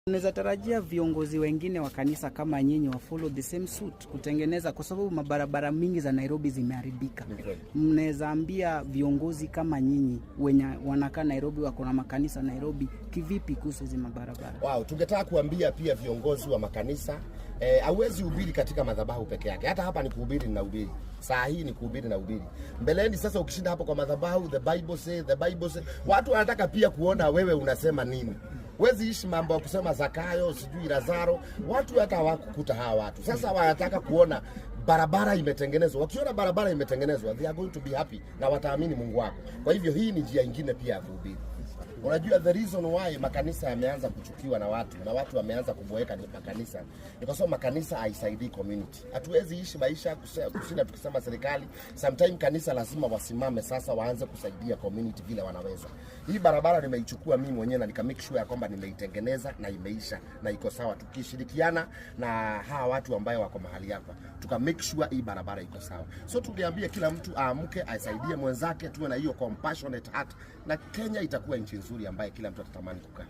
Unaweza tarajia viongozi wengine wa kanisa kama nyinyi wa follow the same suit kutengeneza, kwa sababu mabarabara mingi za Nairobi zimeharibika. Mnaweza ambia viongozi kama nyinyi wenye wanakaa Nairobi, wako na makanisa Nairobi, kivipi kuhusu hizo mabarabara? Wow, tungetaka kuambia pia viongozi wa makanisa hauwezi hubiri katika madhabahu peke yake. Hata hapa ni kuhubiri na hubiri. Saa hii ni kuhubiri na hubiri. Mbeleni sasa ukishinda hapo kwa madhabahu, the Bible say, watu wanataka pia kuona wewe unasema nini. Wezi ishi mambo ya kusema Zakayo, sijui Lazaro. Watu hata hawakukuta hawa watu. Sasa wanataka kuona barabara imetengenezwa. Wakiona barabara imetengenezwa, they are going to be happy na wataamini Mungu wako. Kwa hivyo hii ni njia nyingine pia ya kuhubiri. Unajua the reason why makanisa yameanza kuchukiwa na watu wameanza kuboeka ni makanisa. Ni kwa sababu makanisa haisaidii community. Hatuwezi ishi maisha kushinda tukisema serikali. Sometime kanisa lazima wasimame sasa waanze kusaidia community vile wanaweza. Hii barabara nimeichukua mimi mwenyewe na nika make sure ya kwamba nimeitengeneza na imeisha na iko sawa, tukishirikiana na hawa watu ambao wako mahali hapa. Tuka make sure hii barabara iko sawa. So tuliambia kila mtu aamke asaidie mwenzake, tuwe na hiyo compassionate heart na Kenya itakuwa nchi nzuri ambaye kila mtu atatamani kukaa.